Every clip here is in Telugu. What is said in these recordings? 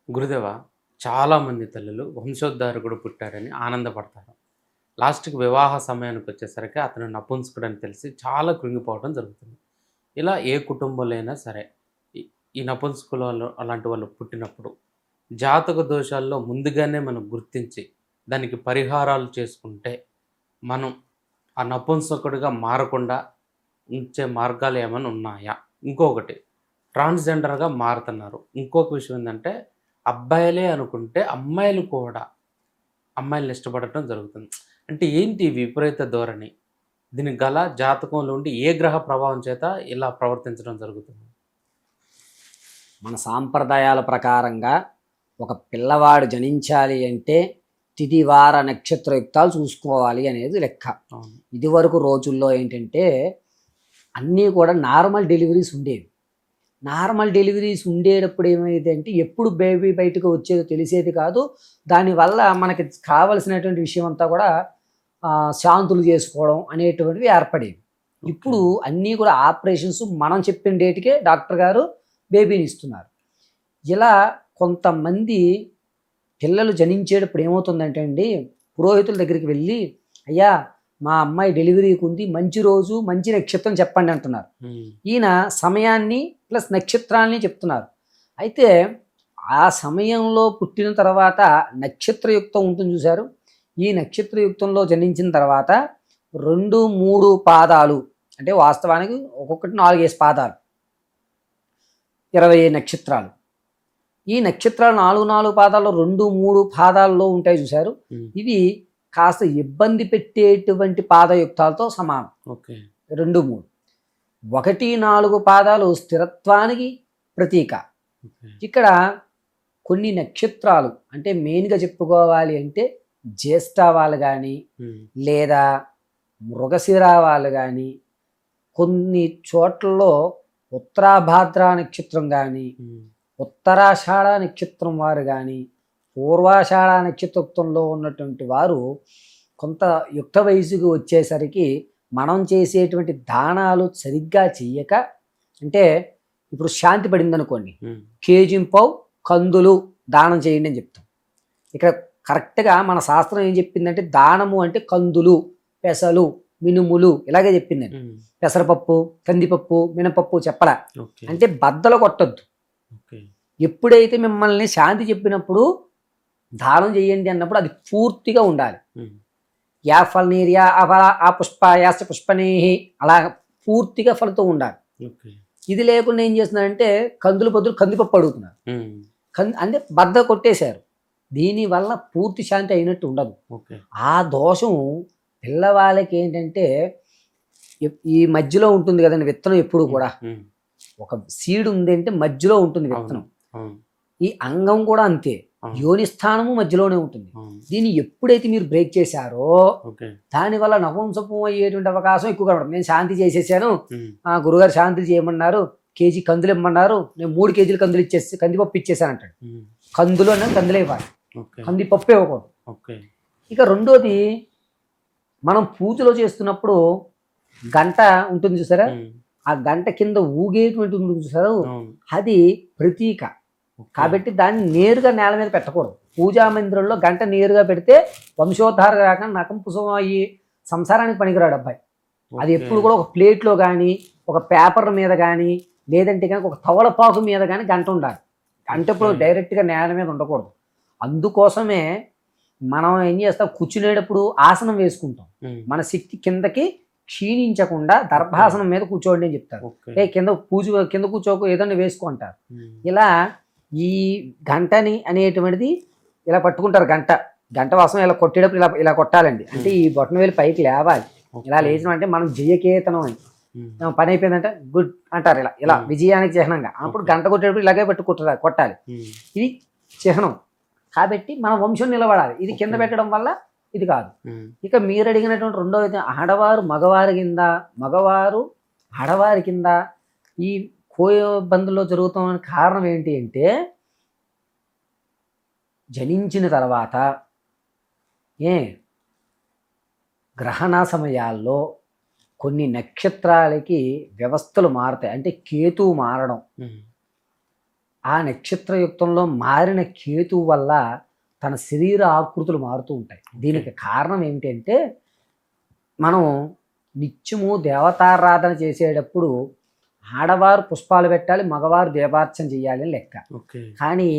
గురుదేవ, చాలామంది తల్లులు వంశోద్ధారకుడు పుట్టారని ఆనందపడతారు. లాస్ట్‌కి వివాహ సమయానికి వచ్చేసరికి అతను నపుంసకుడని తెలిసి చాలా కృంగిపోవడం జరుగుతుంది. ఇలా ఏ కుటుంబంలో అయినా సరే, ఈ ఈ నపుంసకులలో అలాంటి వాళ్ళు పుట్టినప్పుడు జాతక దోషాల్లో ముందుగానే మనం గుర్తించి దానికి పరిహారాలు చేసుకుంటే మనం ఆ నపుంసకుడిగా మారకుండా ఉంచే మార్గాలు ఏమైనా ఉన్నాయా? ఇంకొకటి, ట్రాన్స్‌జెండర్‌గా మారుతున్నారు. ఇంకొక విషయం ఏందంటే, అబ్బాయిలే అనుకుంటే అమ్మాయిలు కూడా అమ్మాయిల్ని ఇష్టపడటం జరుగుతుంది. అంటే ఏంటి ఈ విపరీత ధోరణి? దీనికి గల జాతకంలో ఉండి ఏ గ్రహ ప్రభావం చేత ఇలా ప్రవర్తించడం జరుగుతుంది? మన సాంప్రదాయాల ప్రకారంగా ఒక పిల్లవాడు జనించాలి అంటే తిథి వార నక్షత్రయుక్తాలు చూసుకోవాలి అనేది లెక్క. అవును. ఇదివరకు రోజుల్లో ఏంటంటే అన్నీ కూడా నార్మల్ డెలివరీస్ ఉండేవి. నార్మల్ డెలివరీస్ ఉండేటప్పుడు ఏమైంది అంటే ఎప్పుడు బేబీ బయటకు వచ్చేదో తెలిసేది కాదు. దానివల్ల మనకి కావలసినటువంటి విషయం అంతా కూడా శాంతులు చేసుకోవడం అనేటువంటివి ఏర్పడేవి. ఇప్పుడు అన్నీ కూడా ఆపరేషన్స్ మనం చెప్పిన డేట్కే డాక్టర్ గారు బేబీని ఇస్తున్నారు. ఇలా కొంతమంది పిల్లలు జనించేటప్పుడు ఏమవుతుందంటే అండి, పురోహితుల దగ్గరికి వెళ్ళి, అయ్యా మా అమ్మాయి డెలివరీకి ఉంది, మంచి రోజు మంచి నక్షత్రం చెప్పండి అంటున్నారు. ఈయన సమయాన్ని ప్లస్ నక్షత్రాన్ని చెప్తున్నారు. అయితే ఆ సమయంలో పుట్టిన తర్వాత నక్షత్రయుక్తం ఉంటుంది చూశారు. ఈ నక్షత్రయుక్తంలో జనించిన తర్వాత 2-3 పాదాలు, అంటే వాస్తవానికి ఒక్కొక్కటి 4-5 పాదాలు, 20 నక్షత్రాలు. ఈ నక్షత్రాలు 4 పాదాల్లో 2-3 పాదాల్లో ఉంటాయి చూశారు. ఇవి కాస్త ఇబ్బంది పెట్టేటువంటి పాదయుక్తాలతో సమానం. 2-3 1-4 పాదాలు స్థిరత్వానికి ప్రతీక. ఇక్కడ కొన్ని నక్షత్రాలు అంటే మెయిన్గా చెప్పుకోవాలి అంటే జ్యేష్ఠ వాళ్ళు కానీ లేదా మృగశిర వాళ్ళు కానీ, కొన్ని చోట్లలో ఉత్తరాభాద్ర నక్షత్రం కానీ, ఉత్తరాషాఢ నక్షత్రం వారు కానీ, పూర్వాషాఢ నక్షత్రంలో ఉన్నటువంటి వారు కొంత యుక్త వయసుకు వచ్చేసరికి మనం చేసేటువంటి దానాలు సరిగ్గా చెయ్యక, అంటే ఇప్పుడు శాంతి పడింది అనుకోండి, కేజింపావు కందులు దానం చేయండి అని చెప్తాం. ఇక్కడ కరెక్ట్గా మన శాస్త్రం ఏం చెప్పిందంటే దానము అంటే కందులు, పెసలు, మినుములు ఇలాగే చెప్పిందండి. పెసరపప్పు, కందిపప్పు, మినపప్పు చెప్పలా. అంటే బద్దలు కొట్టద్దు. ఎప్పుడైతే మిమ్మల్ని శాంతి చెప్పినప్పుడు దానం చేయండి అన్నప్పుడు అది పూర్తిగా ఉండాలి. యా ఫలనీర్యా అఫల ఆ పుష్ప యాస పుష్పనేహి అలా పూర్తిగా ఫలితం ఉండాలి. ఇది లేకుండా ఏం చేస్తున్నారంటే కందులు బదులు కందిపప్పు అడుగుతున్నారు. అంటే బద్ద కొట్టేశారు. దీనివల్ల పూర్తి శాంతి అయినట్టు ఉండదు. ఆ దోషం పిల్లవాళ్ళకి ఏంటంటే ఈ మధ్యలో ఉంటుంది కదండి విత్తనం. ఎప్పుడు కూడా ఒక సీడ్ ఉంది అంటే మధ్యలో ఉంటుంది విత్తనం. ఈ అంగం కూడా అంతే, యోని స్థానము మధ్యలోనే ఉంటుంది. దీన్ని ఎప్పుడైతే మీరు బ్రేక్ చేశారో దానివల్ల నపుంసకం అయ్యేటువంటి అవకాశం ఎక్కువ కనబడుతుంది. నేను శాంతి చేసేసాను, గురుగారు శాంతి చేయమన్నారు, కేజీ కందులు ఇమ్మన్నారు, నేను 3 కేజీలు కందులు ఇచ్చేసి కందిపప్పు ఇచ్చేసాను అంటాడు. కందులు అన్నది కందులే ఇవ్వాలి, కందిపప్పు ఇవ్వకూడదు. ఇక రెండోది, మనం పూజలో చేస్తున్నప్పుడు గంట ఉంటుంది చూసారా, ఆ గంట కింద ఊగేటువంటి ఉంటుంది చూసారు, అది ప్రతీక. కాబట్టి దాన్ని నేరుగా నేల మీద పెట్టకూడదు. పూజా మందిరంలో గంట నేరుగా పెడితే వంశోద్ధార కాకుండా నకంపుసం అయ్యి సంసారానికి పనికిరాడు అబ్బాయి. అది ఎప్పుడు కూడా ఒక ప్లేట్లో కానీ, ఒక పేపర్ మీద కానీ, లేదంటే కనుక ఒక తవలపాకు మీద కానీ గంట ఉండాలి. గంట ఇప్పుడు డైరెక్ట్గా నేల మీద ఉండకూడదు. అందుకోసమే మనం ఏం చేస్తాం, కూర్చునేటప్పుడు ఆసనం వేసుకుంటాం. మన శక్తి కిందకి క్షీణించకుండా దర్భాసనం మీద కూర్చోండి అని చెప్తారు. కింద పూజ కింద కూర్చోకు ఏదైనా వేసుకుంటారు. ఇలా ఈ గంటని అనేటువంటిది ఇలా పట్టుకుంటారు. గంట వాసన ఇలా కొట్టేటప్పుడు ఇలా ఇలా కొట్టాలండి. అంటే ఈ బొట్టన వేలు పైకి లేవాలి. ఇలా లేచడం అంటే మనం జయకేతనం అని, పని అయిపోయిందంటే గుడ్ అంటారు. ఇలా ఇలా విజయానికి చిహ్నంగా. అప్పుడు గంట కొట్టేటప్పుడు ఇలాగే కొట్టాలి. ఇది చిహ్నం. కాబట్టి మన వంశం నిలబడాలి. ఇది కింద పెట్టడం వల్ల ఇది కాదు. ఇక మీరు అడిగినటువంటి రెండవది, ఆడవారు మగవారి కింద, మగవారు ఆడవారి కింద ఈ కోయబందులో జరుగుతున్న కారణం ఏంటి అంటే, జనించిన తర్వాత గ్రహణ సమయాల్లో కొన్ని నక్షత్రాలకి వ్యవస్థలు మారుతాయి. అంటే కేతువు మారడం, ఆ నక్షత్రయుక్తంలో మారిన కేతువు వల్ల తన శరీర ఆకృతులు మారుతూ ఉంటాయి. దీనికి కారణం ఏమిటంటే మనం నిత్యము దేవతారాధన చేసేటప్పుడు ఆడవారు పుష్పాలు పెట్టాలి, మగవారు దీపార్చన చేయాలి అని లెక్క. కానీ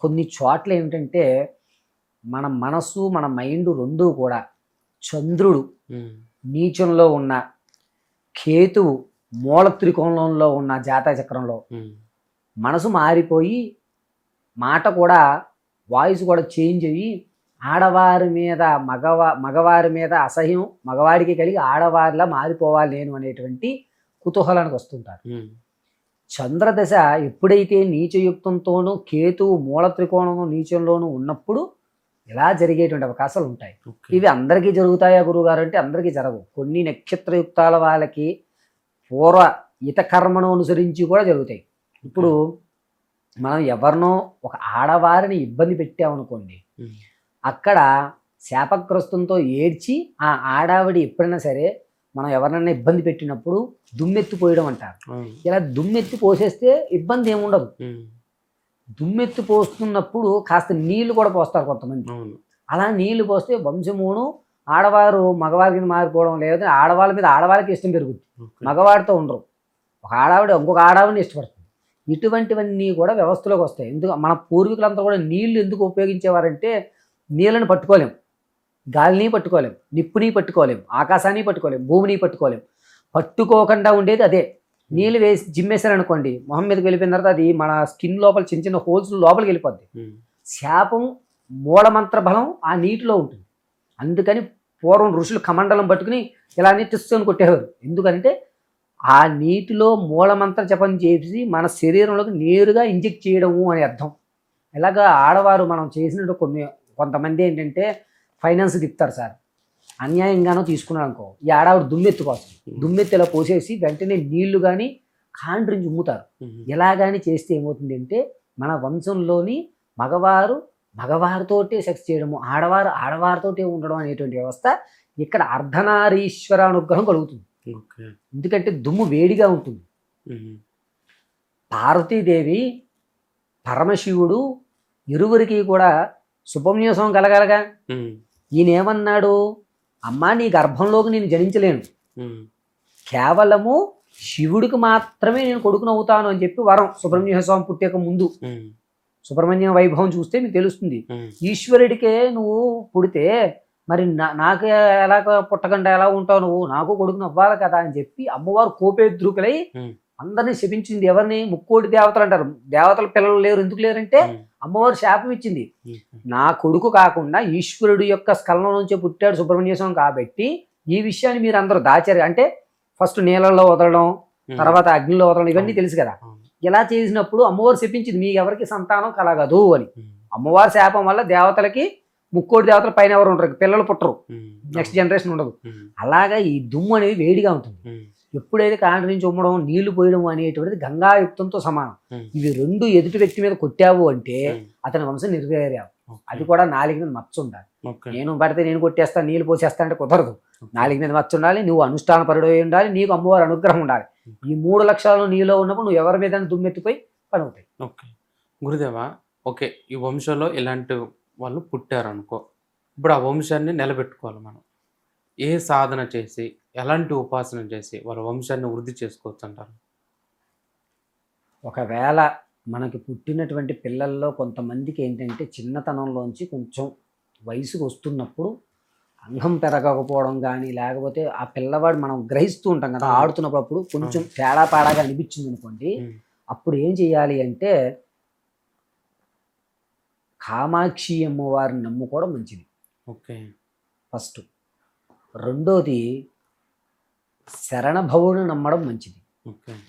కొన్ని చోట్ల ఏమిటంటే మన మనసు మన మైండ్ రెండూ కూడా చంద్రుడు నీచంలో ఉన్న, కేతువు మూల త్రికోణంలో ఉన్న జాతక చక్రంలో మనసు మారిపోయి మాట కూడా వాయిస్ కూడా చేంజ్ అయ్యి ఆడవారి మీద మగవారి మీద అసహ్యం మగవాడికి కలిగి ఆడవారిలా మారిపోవాలి నేను అనేటువంటి కుతూహలానికి వస్తుంటారు. చంద్రదశ ఎప్పుడైతే నీచయుక్తంతోనూ కేతువు మూల త్రికోణము నీచంలోనూ ఉన్నప్పుడు ఇలా జరిగేటువంటి అవకాశాలు ఉంటాయి. ఇవి అందరికీ జరుగుతాయా గురువుగారు అంటే అందరికీ జరగవు. కొన్ని నక్షత్రయుక్తాల వాళ్ళకి పూర్వ హిత కర్మను అనుసరించి కూడా జరుగుతాయి. ఇప్పుడు మనం ఎవరినో ఒక ఆడవారిని ఇబ్బంది పెట్టామనుకోండి, అక్కడ శాపగ్రస్తంతో ఏడ్చి ఆ ఆడావిడి ఎప్పుడైనా సరే మనం ఎవరినైనా ఇబ్బంది పెట్టినప్పుడు దుమ్మెత్తి పోయడం అంటారు. ఇలా దుమ్మెత్తి పోసేస్తే ఇబ్బంది ఏముండదు. దుమ్మెత్తి పోస్తున్నప్పుడు కాస్త నీళ్లు కూడా పోస్తారు కొంతమంది. అలా నీళ్లు పోస్తే వంశమును ఆడవారు మగవారికి మారిపోవడం, లేదా ఆడవాళ్ళ మీద ఆడవాళ్ళకి ఇష్టం పెరుగుద్ది, మగవాడితో ఉండరు. ఒక ఆడవాడి ఇంకొక ఆడవాడిని ఇష్టపడుతుంది. ఇటువంటివన్నీ కూడా వ్యవస్థలోకి వస్తాయి. ఎందుకు మన పూర్వీకులంతా కూడా నీళ్లు ఎందుకు ఉపయోగించేవారంటే నీళ్ళని పట్టుకోలేం, గాలిని పట్టుకోలేం, నిప్పుని పట్టుకోలేం, ఆకాశాన్ని పట్టుకోలేం, భూమిని పట్టుకోలేం. పట్టుకోకుండా ఉండేది అదే. నీళ్ళు వేసి జిమ్మేశారనుకోండి, మొహం మీదకి వెళ్ళిపోయిన తర్వాత అది మన స్కిన్ లోపల చిన్న చిన్న హోల్స్ లోపలికి వెళ్ళిపోద్ది. శాపం మూలమంత్ర బలం ఆ నీటిలో ఉంటుంది. అందుకని పూర్వం ఋషులు కమండలం పట్టుకుని ఇలా నెట్టిస్తూని కొట్టేవారు. ఎందుకంటే ఆ నీటిలో మూలమంత్ర జపం చేసి మన శరీరంలోకి నేరుగా ఇంజెక్ట్ చేయడము అని అర్థం. ఇలాగా ఆడవారు మనం చేసినట్టు కొంతమంది ఏంటంటే ఫైనాన్స్ తిప్పుతారు సార్, అన్యాయంగానో తీసుకున్నాడు అనుకో, ఈ ఆడవాడు దుమ్మెత్తి కోసం దుమ్మెత్తి ఇలా పోసేసి వెంటనే నీళ్లు కానీ కాండ్రించి ఉమ్ముతారు. ఎలా కానీ చేస్తే ఏమవుతుంది అంటే మన వంశంలోని మగవారు మగవారితోటే సెక్స్ చేయడము, ఆడవారు ఆడవారితోటే ఉండడం అనేటువంటి వ్యవస్థ ఇక్కడ అర్ధనారీశ్వర అనుగ్రహం కలుగుతుంది. ఎందుకంటే దుమ్ము వేడిగా ఉంటుంది. పార్వతీదేవి పరమశివుడు ఇరువురికి కూడా శుభన్యాసం కలగలగా ఈయన ఏమన్నాడు, అమ్మా నీ గర్భంలోకి నేను జనించలేను, కేవలము శివుడికి మాత్రమే నేను కొడుకునవుతాను అని చెప్పి వరం. సుబ్రహ్మణ్య స్వామి పుట్టక ముందు సుబ్రహ్మణ్యం వైభవం చూస్తే మీకు తెలుస్తుంది. ఈశ్వరుడికే నువ్వు పుడితే మరి నాకే ఎలా పుట్టకుండా ఎలా ఉంటావు, నువ్వు నాకు కొడుకుని అవ్వాలి కదా అని చెప్పి అమ్మవారు కోపేద్రుకులై అందరినీ శపించింది. ఎవరిని? ముక్కోటి దేవతలు అంటారు. దేవతల పిల్లలు లేరు, ఎందుకు లేరంటే అమ్మవారు శాపం ఇచ్చింది. నా కొడుకు కాకుండా ఈశ్వరుడు యొక్క స్కలనం నుంచే పుట్టాడు సుబ్రహ్మణ్య స్వామి కాబట్టి ఈ విషయాన్ని మీరు అందరూ దాచారు. అంటే ఫస్ట్ నీళ్ళల్లో వదలడం, తర్వాత అగ్నిలో వదలడం, ఇవన్నీ తెలుసు కదా. ఇలా చేసినప్పుడు అమ్మవారు శపించింది, మీకు ఎవరికి సంతానం కలగదు అని. అమ్మవారి శాపం వల్ల దేవతలకి ముక్కోటి దేవతల పైన ఎవరు ఉంటారు, పిల్లలు పుట్టరు, నెక్స్ట్ జనరేషన్ ఉండదు. అలాగా ఈ దుమ్ము అనేది వేడిగా ఉంటుంది. ఎప్పుడైతే కాంటి నుంచి ఉమ్మడం నీళ్లు పోయడం అనేటువంటిది గంగాయుక్తంతో సమానం. ఇవి రెండు ఎదుటి వ్యక్తి మీద కొట్టావు అంటే అతని వంశం నిర్వేరావు. అది కూడా నాలుగు మీద మచ్చ ఉండాలి. నేను పడితే నేను కొట్టేస్తాను నీళ్ళు పోసేస్తా అంటే కుదరదు. నాలుగు మీద మచ్చ ఉండాలి, నువ్వు అనుష్ఠాన పరుడు ఉండాలి, నీకు అమ్మవారి అనుగ్రహం ఉండాలి. ఈ 3 లక్షలు నీలో ఉన్నప్పుడు నువ్వు ఎవరి మీద దుమ్మెత్తిపోయి పని అవుతాయి. ఓకే గురుదేవా, ఓకే ఈ వంశంలో ఇలాంటి వాళ్ళు పుట్టారు అనుకో, ఇప్పుడు ఆ వంశాన్ని నిలబెట్టుకోవాలి మనం. ఏ సాధన చేసి ఎలాంటి ఉపాసన చేసి వాళ్ళ వంశాన్ని వృద్ధి చేసుకోవచ్చు అంటారు? ఒకవేళ మనకి పుట్టినటువంటి పిల్లల్లో కొంతమందికి ఏంటంటే చిన్నతనంలోంచి కొంచెం వయసుకు వస్తున్నప్పుడు అంగం పెరగకపోవడం కానీ, లేకపోతే ఆ పిల్లవాడు మనం గ్రహిస్తూ ఉంటాం కదా, ఆడుతున్నప్పుడు కొంచెం తేడా పాడాగా అనిపించింది అనుకోండి, అప్పుడు ఏం చేయాలి అంటే కామాక్షి అమ్మవారిని నమ్ముకోవడం మంచిది. Okay first. రెండోది శరణభవుని నమ్మడం మంచిది.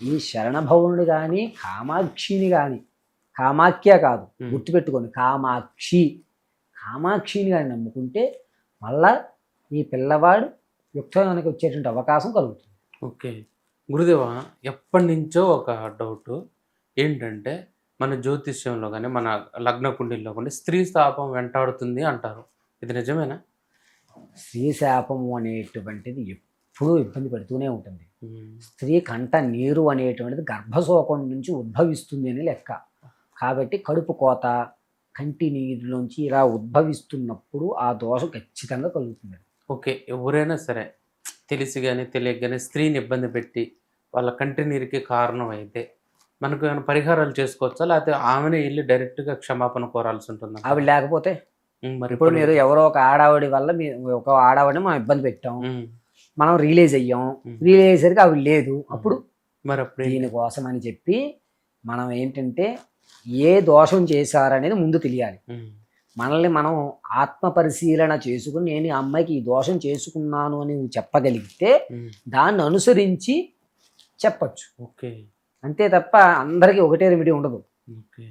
ఈ శరణభవుని కానీ కామాక్షిని కానీ, కామాఖ్య కాదు గుర్తుపెట్టుకోండి, కామాక్షిని కానీ నమ్ముకుంటే మళ్ళా ఈ పిల్లవాడు యుక్తానికి వచ్చేటువంటి అవకాశం కలుగుతుంది. ఓకే గురుదేవా, ఎప్పటి నుంచో ఒక డౌట్ ఏంటంటే మన జ్యోతిష్యంలో కానీ మన లగ్న కుండీల్లో కానీ స్త్రీ శాపం వెంటాడుతుంది అంటారు, ఇది నిజమేనా? స్త్రీ శాపము అనేటువంటిది ఎప్పుడూ ఇబ్బంది పెడుతూనే ఉంటుంది. స్త్రీ కంట నీరు అనేటువంటిది గర్భశోకం నుంచి ఉద్భవిస్తుంది అని లెక్క. కాబట్టి కడుపు కోత కంటి నీరులోంచి ఇలా ఉద్భవిస్తున్నప్పుడు ఆ దోషం ఖచ్చితంగా కలుగుతుంది. ఓకే. ఎవరైనా సరే తెలిసి గాని, తెలియక గాని స్త్రీని ఇబ్బంది పెట్టి వాళ్ళ కంటి నీరుకి కారణం అయితే మనకు ఏమైనా పరిహారాలు చేసుకోవచ్చా? లేకపోతే ఆమెనే ఎళ్లి డైరెక్ట్‌గా క్షమాపణ కోరాల్సి ఉంటుందా? ఆవిడ లేకపోతే మరి ఇప్పుడు మీరు ఎవరో ఒక ఆడావిడి వల్ల ఒక ఆడావిడిని మనం ఇబ్బంది పెట్టాం, మనం రియలైజ్ అయ్యాం, రియలైజ్ అయ్యేసరికి ఆవిడ లేదు, అప్పుడు మరి అప్పుడు దీనికోసం అని చెప్పి మనం ఏంటంటే ఏ దోషం చేశారనేది ముందు తెలియాలి. మనల్ని మనం ఆత్మ పరిశీలన చేసుకుని నేను ఈ అమ్మాయికి ఈ దోషం చేసుకున్నాను అని నువ్వు చెప్పగలిగితే దాన్ని అనుసరించి చెప్పచ్చు. ఓకే. అంతే తప్ప అందరికీ ఒకటే రెమెడీ ఉండదు. ఓకే.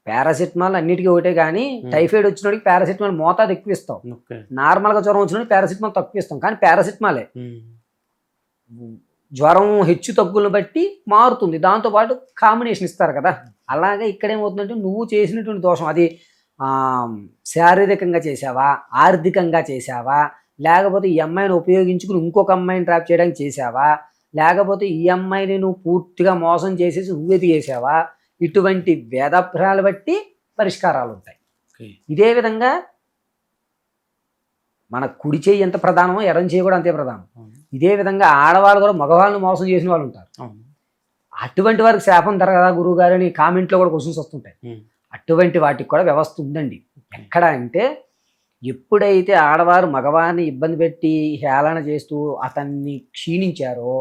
పారాసిటమాల్ అన్నిటికీ ఒకటే, కానీ టైఫాయిడ్ వచ్చినోడికి పారాసిటమాల్ మోతాదు ఎక్కువ ఇస్తాం, ఓకే. నార్మల్గా జ్వరం వచ్చినోడికి పారాసిటమాల్ తక్కువ ఇస్తాం. కానీ పారాసిటమాలే జ్వరం హెచ్చు తగ్గులను బట్టి మారుతుంది, దాంతోపాటు కాంబినేషన్ ఇస్తారు కదా. అలాగే ఇక్కడేమవుతుందంటే నువ్వు చేసినటువంటి దోషం అది శారీరకంగా చేసావా, ఆర్థికంగా చేసావా, లేకపోతే ఈ అమ్మాయిని ఉపయోగించుకుని ఇంకొక అమ్మాయిని ట్రాప్ చేయడానికి చేసావా, లేకపోతే ఈ అమ్మాయిని నువ్వు పూర్తిగా మోసం చేసేసి నువ్వు ఎదిగేసావా, ఇటువంటి వేదాభ్రాలు బట్టి పరిష్కారాలు ఉంటాయి. ఇదే విధంగా మన కుడి చేయి ఎంత ప్రధానమో ఎడం చేయి కూడా అంతే ప్రధానం. ఇదే విధంగా ఆడవాళ్ళు కూడా మగవాళ్ళని మోసం చేసిన వాళ్ళు ఉంటారు. అటువంటి వారికి శాపం తరగదా గురువు గారు అని కామెంట్లో కూడా క్వశ్చన్స్ వస్తుంటాయి. అటువంటి వాటికి కూడా వ్యవస్థ ఉందండి. ఎక్కడ అంటే ఎప్పుడైతే ఆడవారు మగవారిని ఇబ్బంది పెట్టి హేళన చేస్తూ అతన్ని క్షీణించారో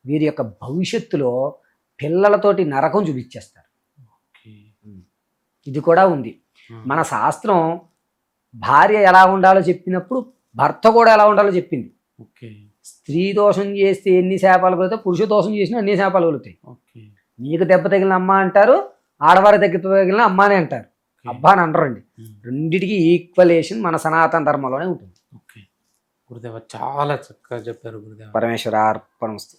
వీరి యొక్క భవిష్యత్తులో పిల్లలతోటి నరకం చూపించేస్తారు. ఇది కూడా ఉంది. మన శాస్త్రం భార్య ఎలా ఉండాలో చెప్పినప్పుడు భర్త కూడా ఎలా ఉండాలో చెప్పింది. స్త్రీ దోషం చేస్తే ఎన్ని శాపాలు కలుగుతాయి, పురుష దోషం చేసినా అన్ని శాపాలు కలుగుతాయి. నీకు దెబ్బ తగిలిన అమ్మ అంటారు, ఆడవారి దెబ్బ తగిలిన అమ్మానే అంటారు, అబ్బా అని అంటారండి. రెండిటికి ఈక్వలేషన్ మన సనాతన ధర్మంలోనే ఉంటుంది. గురుదేవ చాలా చక్కగా చెప్పారు గురుదేవ. పరమేశ్వర అర్పణమస్తు.